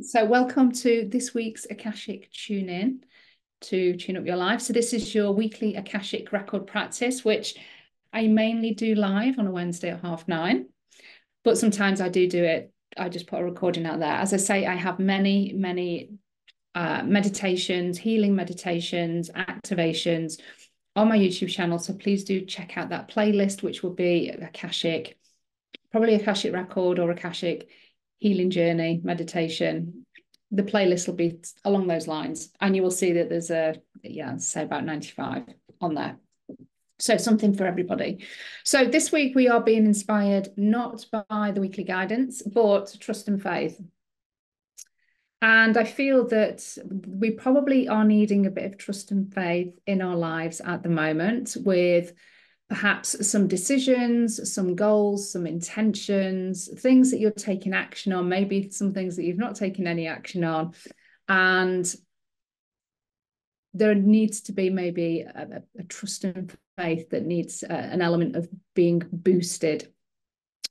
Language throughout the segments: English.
So welcome to this week's Akashic Tune-In to tune up your life. So this is your weekly Akashic record practice, which I mainly do live on a Wednesday at 9:30. But sometimes I do it. I just put a recording out there. As I say, I have many meditations, healing meditations, activations on my YouTube channel. So please do check out that playlist, which will be Akashic, probably Akashic Record or Akashic Healing Journey Meditation. The playlist will be along those lines, and you will see that there's say about 95 on there. So something for everybody. So this week we are being inspired not by the weekly guidance, but trust and faith. And I feel that we probably are needing a bit of trust and faith in our lives at the moment, with perhaps some decisions, some goals, some intentions, things that you're taking action on, maybe some things that you've not taken any action on. And there needs to be maybe a trust and faith that needs an element of being boosted.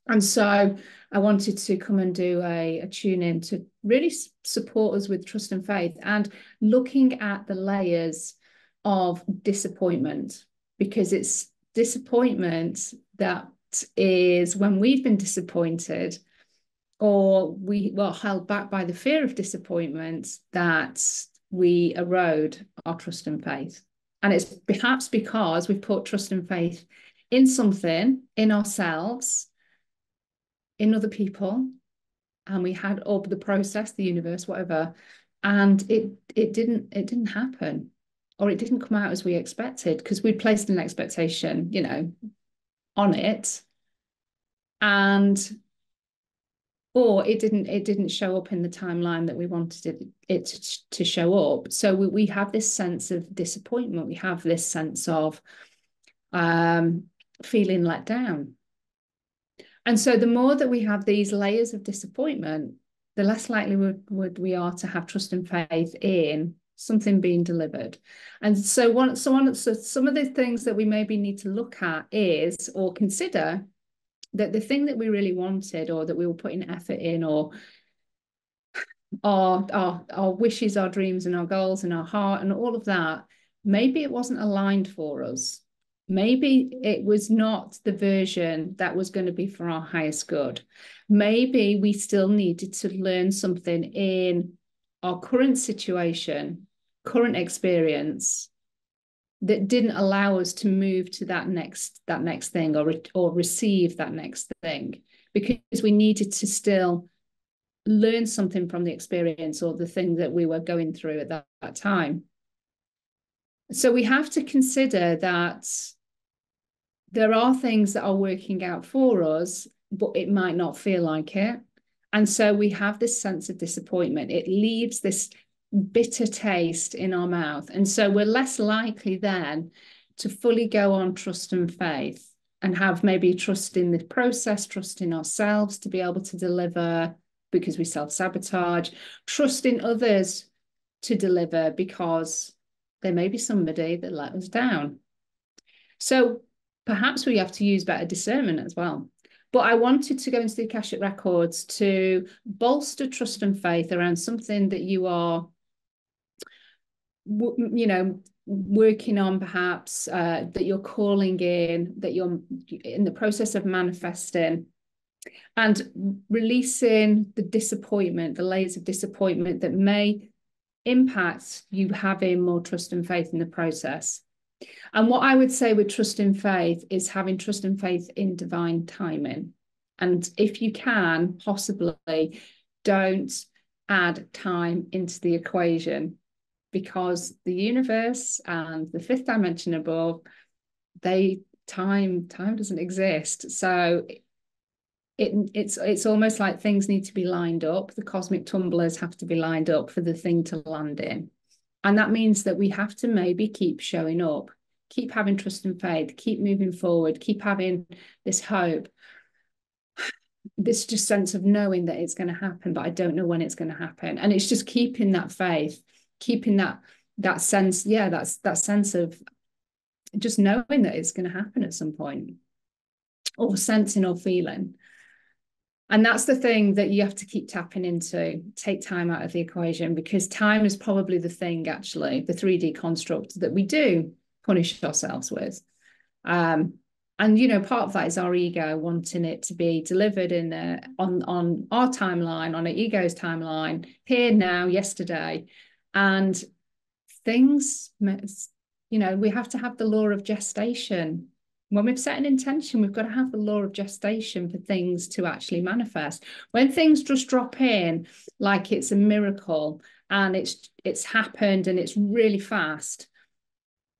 And so I wanted to come and do a tune-in to really support us with trust and faith and looking at the layers of disappointment, because it's disappointment that is when we've been disappointed or we were held back by the fear of disappointment that we erode our trust and faith. And it's perhaps because we've put trust and faith in something, in ourselves, in other people, and we had up the process, the universe, whatever, and it didn't happen, or it didn't come out as we expected, because we'd placed an expectation, on it, or it didn't show up in the timeline that we wanted it to show up. So we have this sense of disappointment. We have this sense of feeling let down. And so the more that we have these layers of disappointment, the less likely we are to have trust and faith in something being delivered. And so some of the things that we maybe need to look at is, or consider, that the thing that we really wanted, or that we were putting effort in, or our wishes, our dreams, and our goals, and our heart, and all of that, maybe it wasn't aligned for us. Maybe it was not the version that was going to be for our highest good. Maybe we still needed to learn something in our current situation, current experience, that didn't allow us to move to that next thing, or receive that next thing, because we needed to still learn something from the experience or the thing that we were going through at that time. So we have to consider that there are things that are working out for us, but it might not feel like it. And so we have this sense of disappointment. It leaves this bitter taste in our mouth. And so we're less likely then to fully go on trust and faith, and have maybe trust in the process, trust in ourselves to be able to deliver, because we self-sabotage, trust in others to deliver, because there may be somebody that let us down. So perhaps we have to use better discernment as well. But I wanted to go into the Akashic Records to bolster trust and faith around something that you are, working on, perhaps, that you're calling in, that you're in the process of manifesting, and releasing the disappointment, the layers of disappointment that may impact you having more trust and faith in the process. And what I would say with trust and faith is having trust and faith in divine timing. And if you can, possibly don't add time into the equation, because the universe and the fifth dimension above, time doesn't exist. So it's almost like things need to be lined up. The cosmic tumblers have to be lined up for the thing to land in. And that means that we have to maybe keep showing up, keep having trust and faith, keep moving forward, keep having this hope, this just sense of knowing that it's going to happen, but I don't know when it's going to happen. And it's just keeping that faith, keeping that sense, that sense of just knowing that it's going to happen at some point, or sensing or feeling. And that's the thing that you have to keep tapping into. Take time out of the equation, because time is probably the thing, actually, the 3D construct that we do punish ourselves with. And, you know, part of that is our ego wanting it to be delivered in on our timeline, on our ego's timeline, here, now, yesterday. And things, you know, we have to have the law of gestation. When we've set an intention, we've got to have the law of gestation for things to actually manifest. When things just drop in like it's a miracle and it's happened and it's really fast,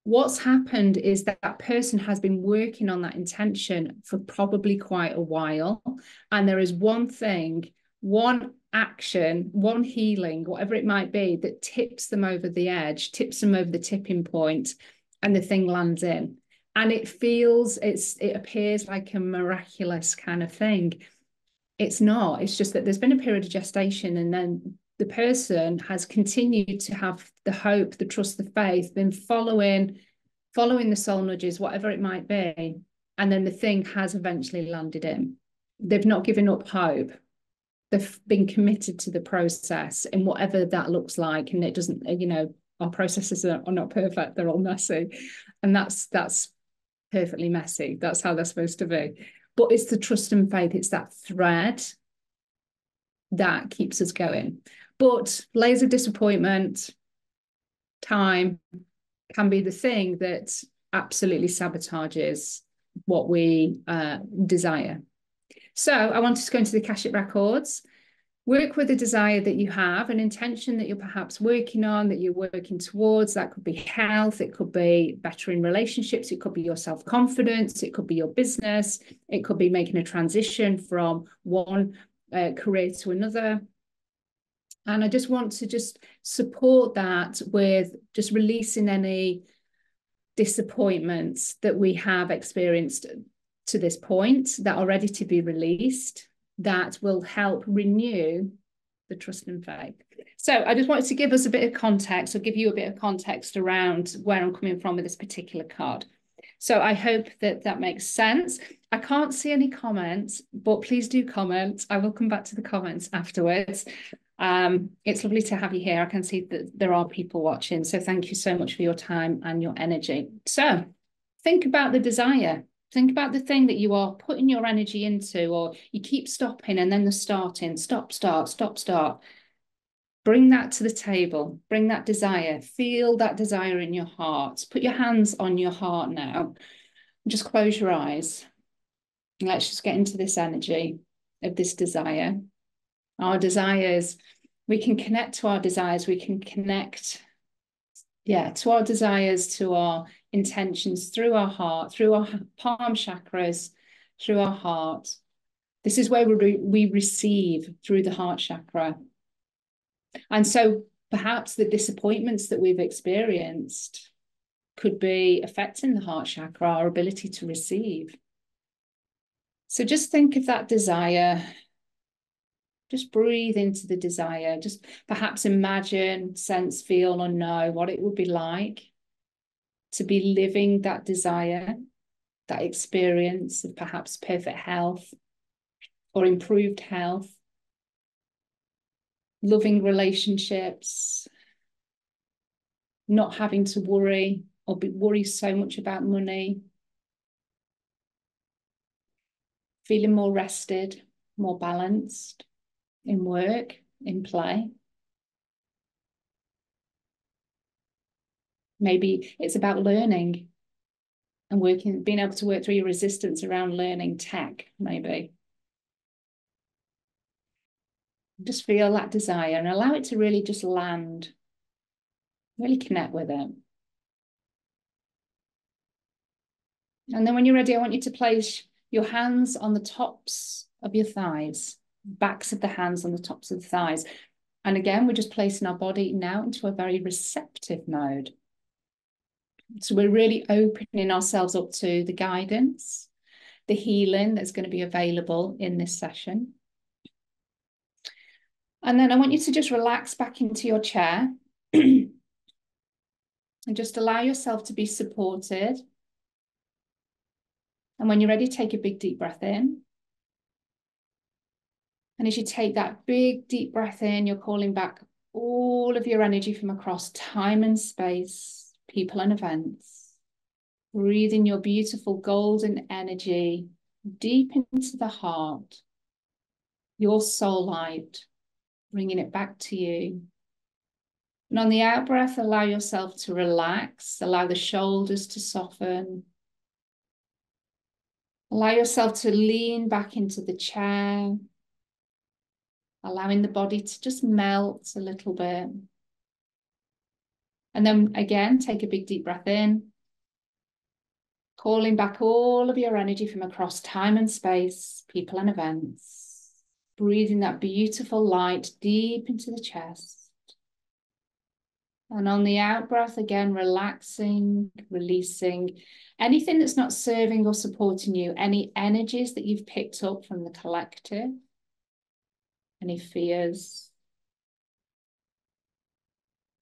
what's happened is that that person has been working on that intention for probably quite a while. And there is one thing, one action, one healing, whatever it might be, that tips them over the edge, tips them over the tipping point, and the thing lands in. And it appears like a miraculous kind of thing. It's not. It's just that there's been a period of gestation, and then the person has continued to have the hope, the trust, the faith, been following the soul nudges, whatever it might be. And then the thing has eventually landed in. They've not given up hope. They've been committed to the process, and whatever that looks like. And it doesn't, you know, our processes are not perfect. They're all messy. And that's perfectly messy. That's how they're supposed to be. But it's the trust and faith. It's that thread that keeps us going. But layers of disappointment, time can be the thing that absolutely sabotages what we desire. So I wanted to go into the Akashic Records, work with a desire that you have, an intention that you're perhaps working on, that you're working towards. That could be health, it could be bettering relationships, it could be your self-confidence, it could be your business, it could be making a transition from one career to another. And I just want to just support that with just releasing any disappointments that we have experienced to this point that are ready to be released, that will help renew the trust and faith. So I just wanted to give us a bit of context, or give you a bit of context around where I'm coming from with this particular card. So I hope that that makes sense. I can't see any comments, but please do comment. I will come back to the comments afterwards. It's lovely to have you here. I can see that there are people watching. So thank you so much for your time and your energy. So think about the desire. Think about the thing that you are putting your energy into, or you keep stopping and then the starting, stop, start, stop, start. Bring that to the table. Bring that desire. Feel that desire in your heart. Put your hands on your heart now. Just close your eyes. And let's just get into this energy of this desire. Our desires, we can connect to our desires. We can connect, to our desires, to our intentions through our heart, through our palm chakras, through our heart. This is where we receive through the heart chakra. And so perhaps the disappointments that we've experienced could be affecting the heart chakra, our ability to receive. So just think of that desire. Just breathe into the desire. Just perhaps imagine, sense, feel, or know what it would be like to be living that desire, that experience of perhaps perfect health or improved health, loving relationships, not having to worry or worry so much about money, feeling more rested, more balanced in work, in play. Maybe it's about learning and working, being able to work through your resistance around learning tech, maybe. Just feel that desire and allow it to really just land, really connect with it. And then when you're ready, I want you to place your hands on the tops of your thighs, backs of the hands on the tops of the thighs. And again, we're just placing our body now into a very receptive mode. So we're really opening ourselves up to the guidance, the healing that's going to be available in this session. And then I want you to just relax back into your chair and just allow yourself to be supported. And when you're ready, take a big deep breath in. And as you take that big, deep breath in, you're calling back all of your energy from across time and space, people and events. Breathing your beautiful golden energy deep into the heart, your soul light, bringing it back to you. And on the out breath, allow yourself to relax, allow the shoulders to soften. Allow yourself to lean back into the chair, allowing the body to just melt a little bit. And then again, take a big deep breath in, calling back all of your energy from across time and space, people and events. Breathing that beautiful light deep into the chest. And on the out breath, again, relaxing, releasing anything that's not serving or supporting you, any energies that you've picked up from the collective, any fears,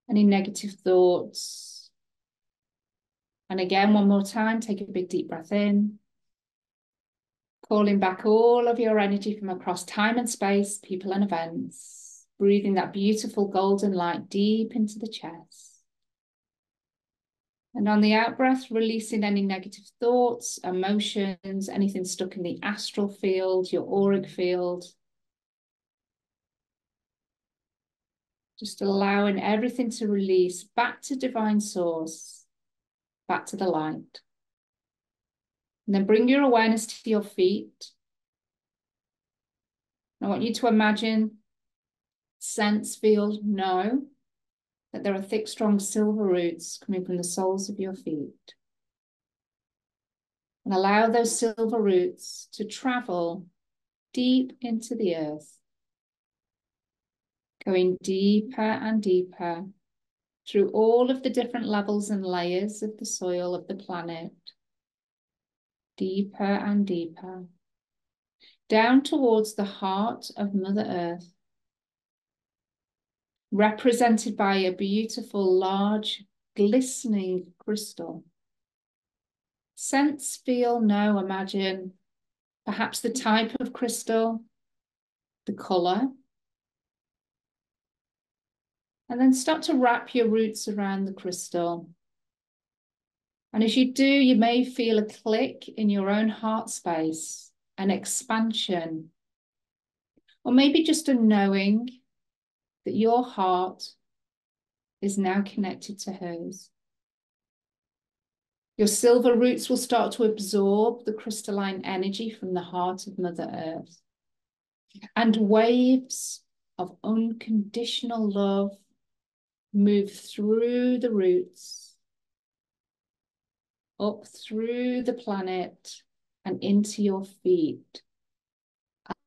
any negative thoughts. And again, one more time, take a big deep breath in, calling back all of your energy from across time and space, people and events. Breathing that beautiful golden light deep into the chest. And on the out breath, releasing any negative thoughts, emotions, anything stuck in the astral field, your auric field. Just allowing everything to release back to divine source, back to the light. And then bring your awareness to your feet. I want you to imagine, sense, feel, know that there are thick, strong silver roots coming from the soles of your feet. And allow those silver roots to travel deep into the earth, going deeper and deeper through all of the different levels and layers of the soil of the planet, deeper and deeper, down towards the heart of Mother Earth, represented by a beautiful, large, glistening crystal. Sense, feel, know, imagine perhaps the type of crystal, the color, and then start to wrap your roots around the crystal. And as you do, you may feel a click in your own heart space, an expansion, or maybe just a knowing that your heart is now connected to hers. Your silver roots will start to absorb the crystalline energy from the heart of Mother Earth. And waves of unconditional love move through the roots, up through the planet and into your feet.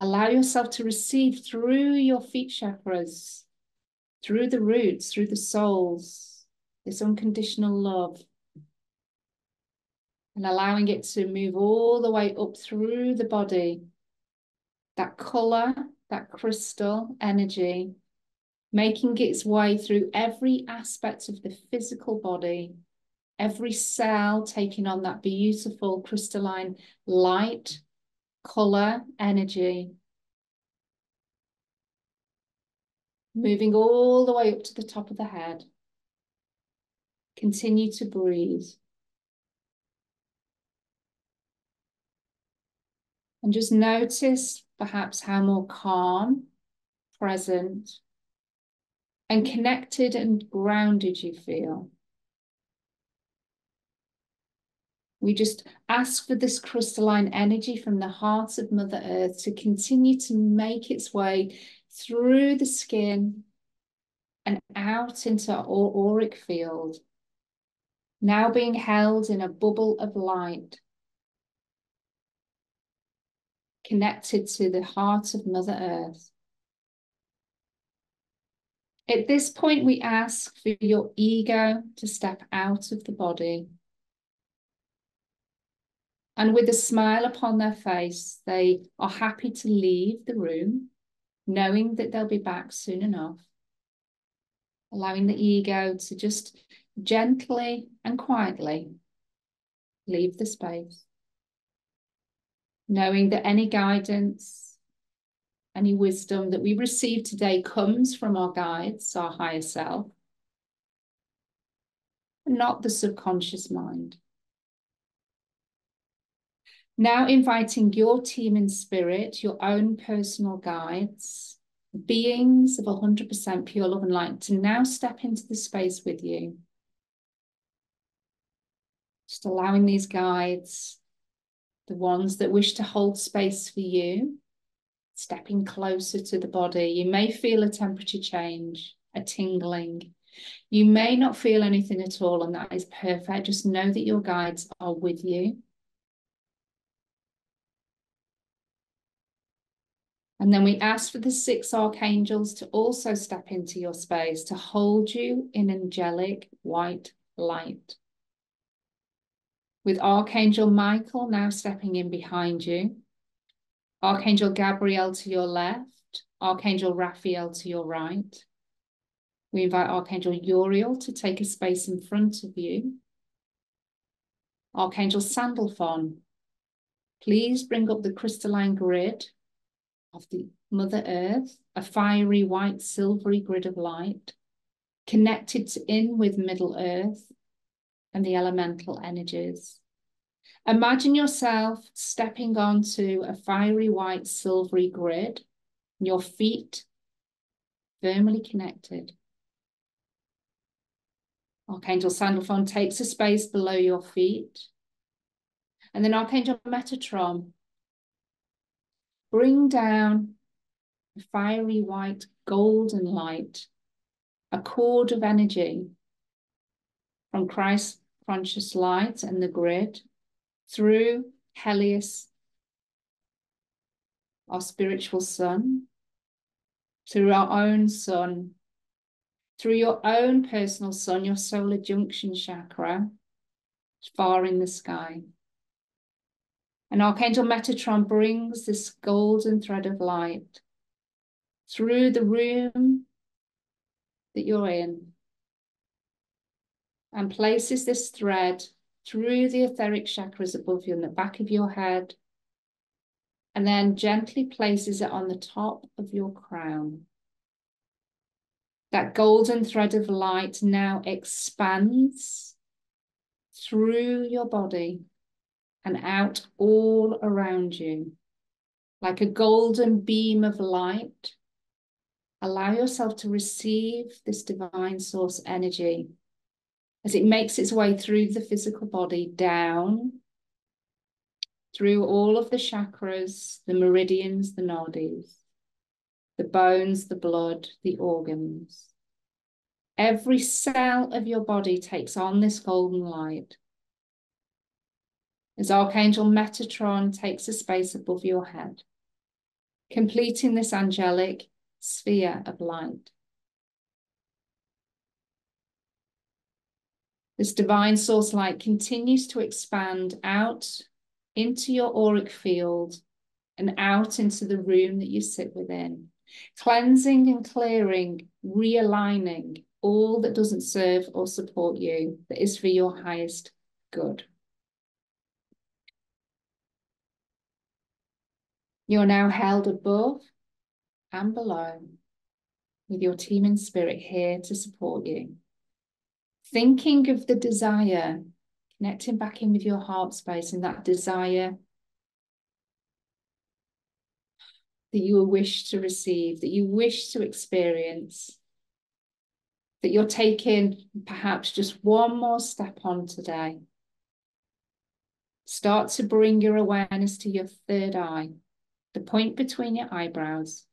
Allow yourself to receive through your feet chakras, through the roots, through the soles, this unconditional love. And allowing it to move all the way up through the body. That color, that crystal energy, making its way through every aspect of the physical body, every cell taking on that beautiful crystalline light, color, energy, moving all the way up to the top of the head. Continue to breathe. And just notice perhaps how more calm, present, and connected and grounded you feel. We just ask for this crystalline energy from the heart of Mother Earth to continue to make its way through the skin and out into our auric field, now being held in a bubble of light, connected to the heart of Mother Earth. At this point, we ask for your ego to step out of the body. And with a smile upon their face, they are happy to leave the room, knowing that they'll be back soon enough. Allowing the ego to just gently and quietly leave the space. Knowing that any guidance, any wisdom that we receive today comes from our guides, our higher self, not the subconscious mind. Now inviting your team in spirit, your own personal guides, beings of 100% pure love and light, to now step into the space with you. Just allowing these guides, the ones that wish to hold space for you, stepping closer to the body. You may feel a temperature change, a tingling. You may not feel anything at all, and that is perfect. Just know that your guides are with you. And then we ask for the 6 archangels to also step into your space, to hold you in angelic white light. With Archangel Michael now stepping in behind you, Archangel Gabriel to your left, Archangel Raphael to your right. We invite Archangel Uriel to take a space in front of you. Archangel Sandalphon, please bring up the crystalline grid of the Mother Earth, a fiery white silvery grid of light, connected in with Middle Earth and the elemental energies. Imagine yourself stepping onto a fiery white silvery grid, your feet firmly connected. Archangel Sandalphon takes a space below your feet. And then Archangel Metatron, bring down a fiery white golden light, a cord of energy from Christ conscious light and the grid through Helios, our spiritual sun, through our own sun, through your own personal sun, your solar junction chakra, far in the sky. And Archangel Metatron brings this golden thread of light through the room that you're in and places this thread through the etheric chakras above you in the back of your head, and then gently places it on the top of your crown. That golden thread of light now expands through your body and out all around you. Like a golden beam of light, allow yourself to receive this divine source energy as it makes its way through the physical body, down through all of the chakras, the meridians, the nadis, the bones, the blood, the organs. Every cell of your body takes on this golden light as Archangel Metatron takes a space above your head, completing this angelic sphere of light. This divine source light continues to expand out into your auric field and out into the room that you sit within, cleansing and clearing, realigning all that doesn't serve or support you, that is for your highest good. You're now held above and below with your team in spirit here to support you. Thinking of the desire, connecting back in with your heart space and that desire that you wish to receive, that you wish to experience, that you're taking perhaps just one more step on today. Start to bring your awareness to your third eye, the point between your eyebrows.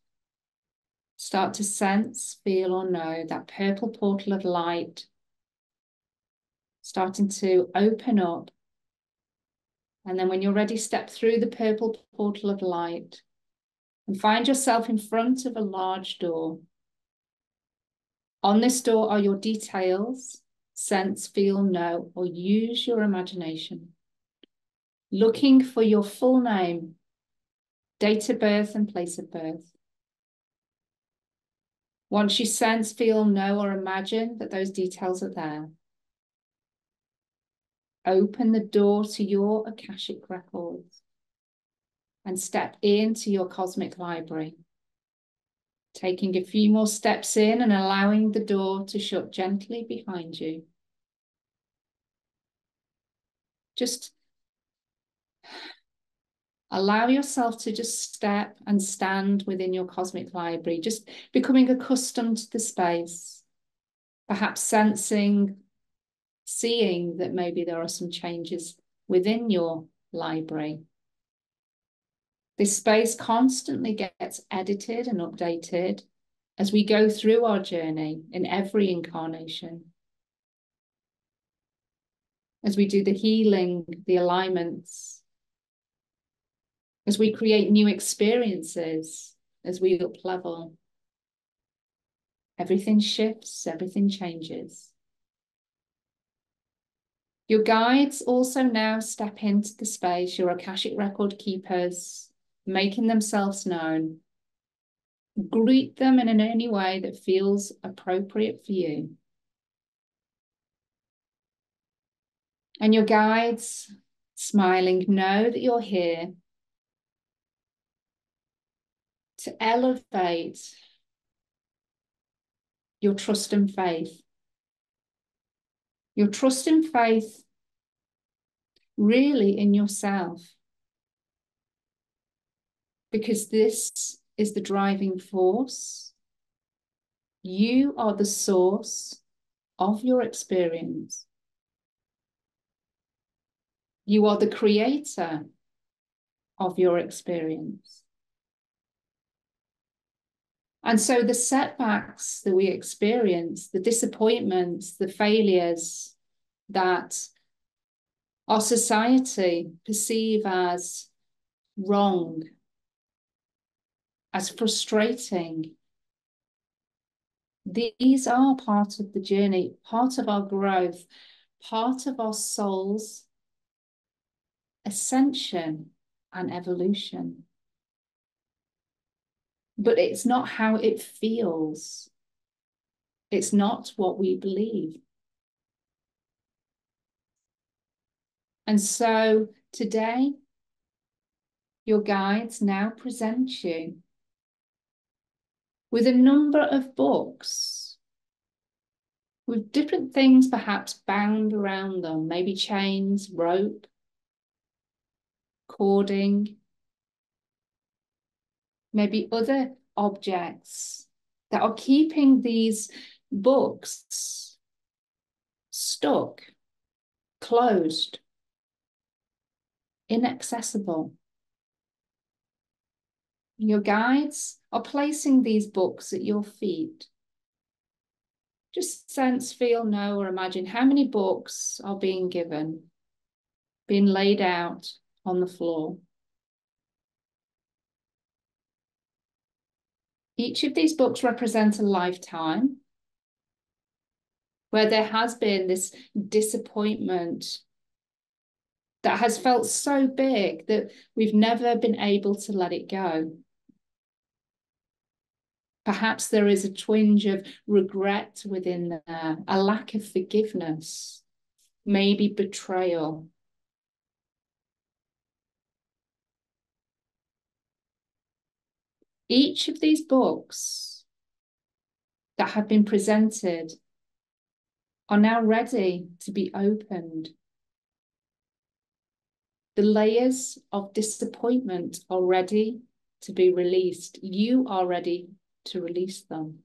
Start to sense, feel, or know that purple portal of light starting to open up. And then when you're ready, step through the purple portal of light and find yourself in front of a large door. On this door are your details: sense, feel, know, or use your imagination. Looking for your full name, date of birth, and place of birth. Once you sense, feel, know, or imagine that those details are there, open the door to your Akashic Records and step into your cosmic library. Taking a few more steps in and allowing the door to shut gently behind you. Just allow yourself to just step and stand within your cosmic library, just becoming accustomed to the space, perhaps sensing, seeing that maybe there are some changes within your library. This space constantly gets edited and updated as we go through our journey in every incarnation. As we do the healing, the alignments, as we create new experiences, as we up level, everything shifts, everything changes. Your guides also now step into the space, your Akashic record keepers, making themselves known. Greet them in any way that feels appropriate for you. And your guides, smiling, know that you're here to elevate your trust and faith. Your trust and faith really in yourself. Because this is the driving force. You are the source of your experience. You are the creator of your experience. And so the setbacks that we experience, the disappointments, the failures that our society perceive as wrong, as frustrating, these are part of the journey, part of our growth, part of our soul's ascension and evolution. But it's not how it feels. It's not what we believe. And so today, your guides now present you with a number of books with different things perhaps bound around them, maybe chains, rope, cording, maybe other objects that are keeping these books stuck, closed, inaccessible. Your guides are placing these books at your feet. Just sense, feel, know, or imagine how many books are being given, being laid out on the floor. Each of these books represent a lifetime where there has been this disappointment that has felt so big that we've never been able to let it go. Perhaps there is a twinge of regret within there, a lack of forgiveness, maybe betrayal. Each of these books that have been presented are now ready to be opened. The layers of disappointment are ready to be released. You are ready to release them.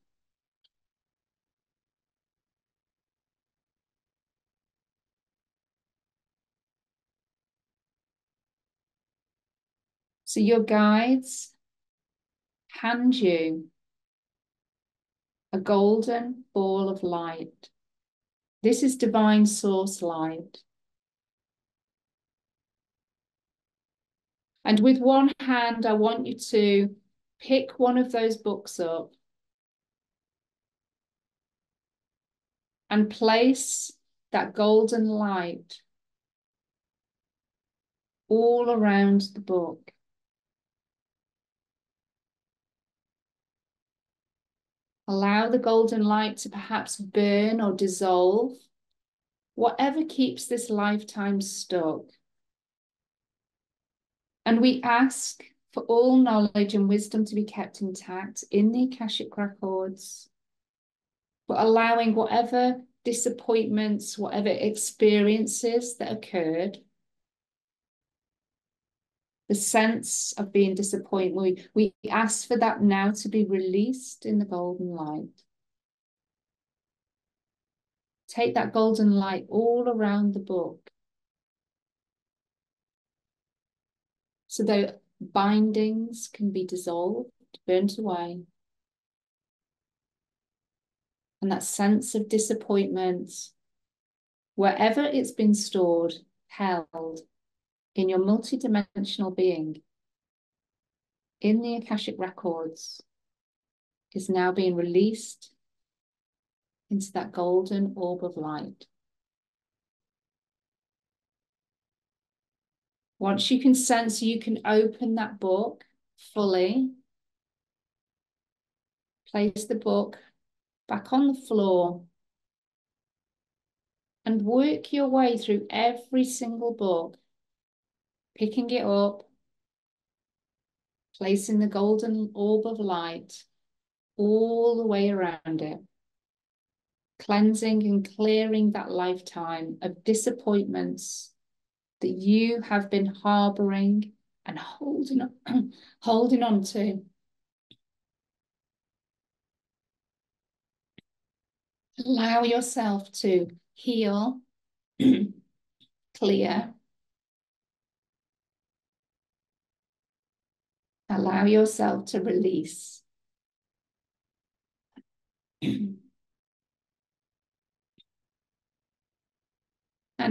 So your guides hand you a golden ball of light. This is divine source light. And with one hand, I want you to pick one of those books up and place that golden light all around the book. Allow the golden light to perhaps burn or dissolve whatever keeps this lifetime stuck. And we ask for all knowledge and wisdom to be kept intact in the Akashic Records, but allowing whatever disappointments, whatever experiences that occurred, the sense of being disappointed, we ask for that now to be released in the golden light. Take that golden light all around the book, so the bindings can be dissolved, burnt away. And that sense of disappointment, wherever it's been stored, held in your multidimensional being, in the Akashic Records, is now being released into that golden orb of light. Once you can sense, you can open that book fully, place the book back on the floor, and work your way through every single book, picking it up, placing the golden orb of light all the way around it, cleansing and clearing that lifetime of disappointments that you have been harboring and holding on to. Allow yourself to heal, clear. Allow yourself to release. And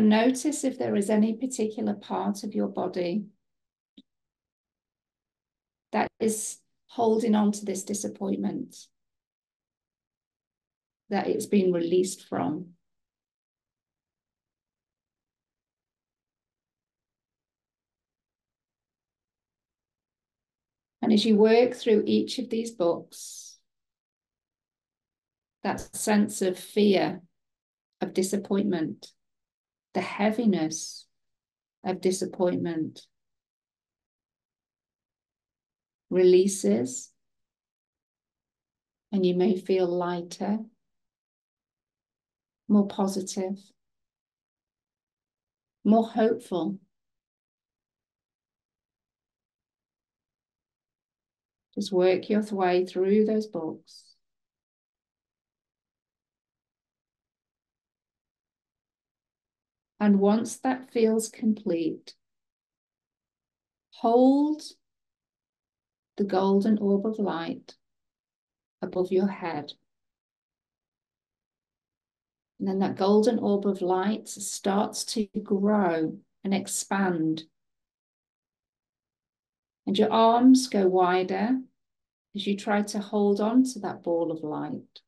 notice if there is any particular part of your body that is holding on to this disappointment, that it's been released from. And as you work through each of these books, that sense of fear, of disappointment, the heaviness of disappointment releases, and you may feel lighter, more positive, more hopeful. Just work your way through those books. And once that feels complete, hold the golden orb of light above your head. And then that golden orb of light starts to grow and expand. And your arms go wider as you try to hold on to that ball of light.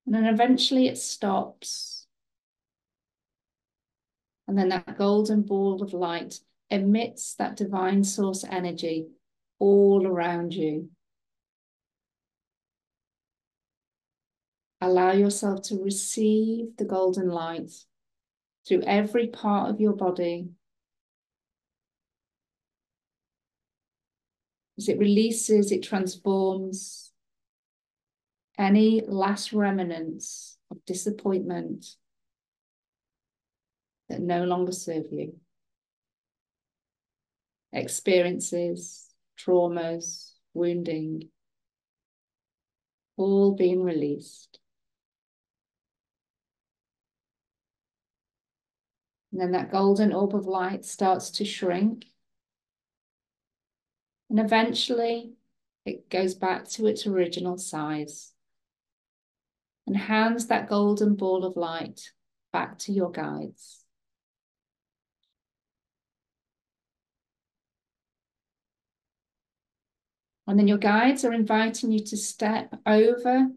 And then eventually it stops. And then that golden ball of light emits that divine source energy all around you. Allow yourself to receive the golden light through every part of your body. As it releases, it transforms any last remnants of disappointment that no longer serve you. Experiences, traumas, wounding, all being released. And then that golden orb of light starts to shrink. And eventually it goes back to its original size and hands that golden ball of light back to your guides. And then your guides are inviting you to step over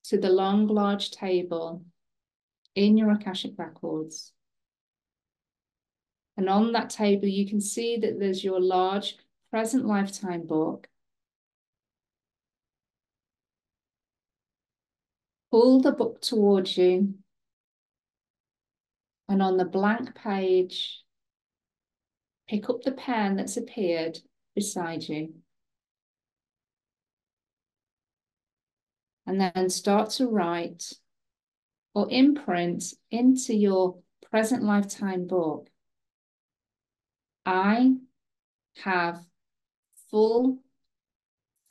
to the long, large table in your Akashic Records. And on that table, you can see that there's your large present lifetime book. Pull the book towards you. And on the blank page, pick up the pen that's appeared beside you. And then start to write or imprint into your present lifetime book. I have full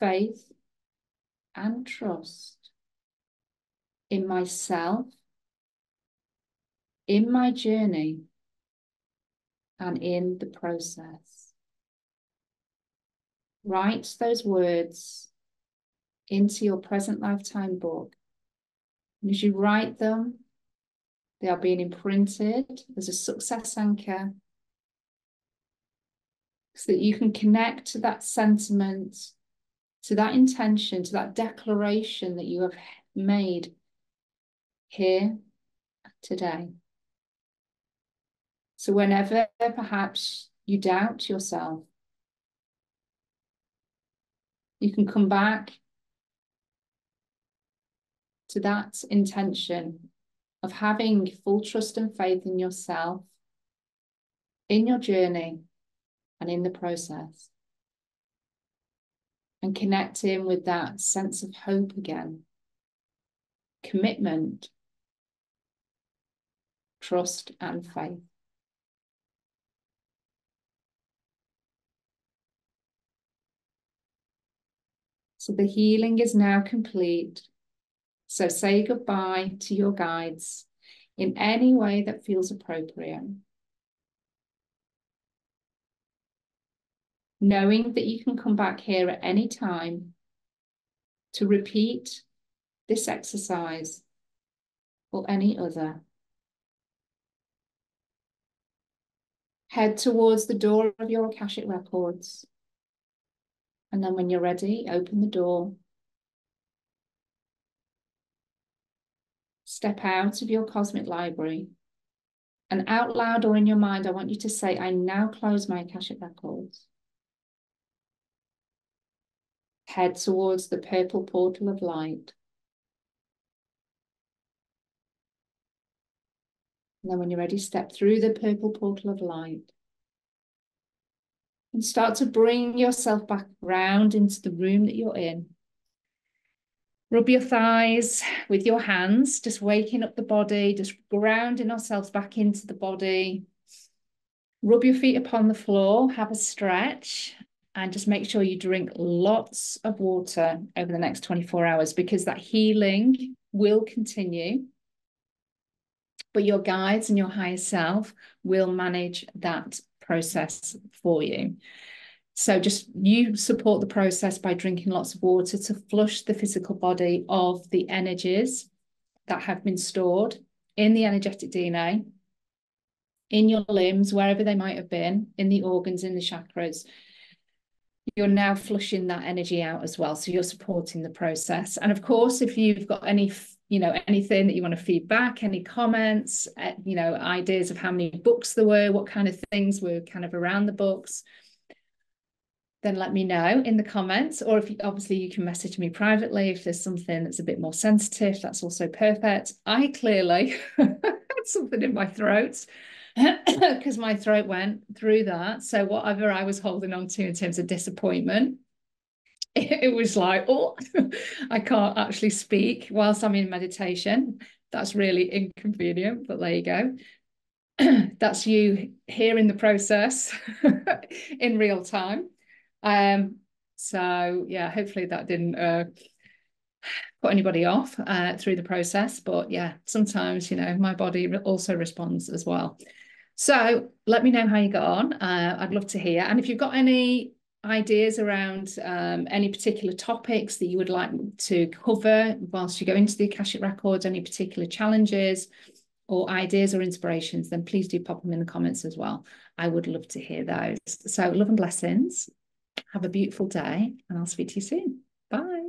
faith and trust in myself, in my journey, and in the process. Write those words into your present lifetime book. And as you write them, they are being imprinted as a success anchor so that you can connect to that sentiment, to that intention, to that declaration that you have made here today. So whenever perhaps you doubt yourself, you can come back to that intention of having full trust and faith in yourself, in your journey, and in the process. And connecting with that sense of hope again, commitment, trust, and faith. So the healing is now complete. So say goodbye to your guides in any way that feels appropriate. Knowing that you can come back here at any time to repeat this exercise or any other. Head towards the door of your Akashic Records. And then when you're ready, open the door. Step out of your cosmic library. And out loud or in your mind, I want you to say, I now close my Akashic Records. Head towards the purple portal of light. And then when you're ready, step through the purple portal of light. And start to bring yourself back round into the room that you're in. Rub your thighs with your hands, just waking up the body, just grounding ourselves back into the body. Rub your feet upon the floor, have a stretch, and just make sure you drink lots of water over the next 24 hours because that healing will continue. But your guides and your higher self will manage that process for you. So just you support the process by drinking lots of water to flush the physical body of the energies that have been stored in the energetic DNA, in your limbs, wherever they might have been, in the organs, in the chakras. You're now flushing that energy out as well. So you're supporting the process. And of course, if you've got any, anything that you want to feed back, any comments, ideas of how many books there were, what kind of things were kind of around the books, then let me know in the comments. Or if obviously you can message me privately if there's something that's a bit more sensitive, that's also perfect. I clearly had something in my throat because my throat went through that. So whatever I was holding on to in terms of disappointment, it was like, oh, I can't actually speak whilst I'm in meditation. That's really inconvenient, but there you go. That's you hearing the process in real time. So yeah, hopefully that didn't put anybody off through the process, but yeah, sometimes, my body also responds as well. So let me know how you got on. I'd love to hear. And if you've got any ideas around any particular topics that you would like to cover whilst you go into the Akashic Records, any particular challenges or ideas or inspirations, then please do pop them in the comments as well. I would love to hear those. So love and blessings. Have a beautiful day, and I'll speak to you soon. Bye.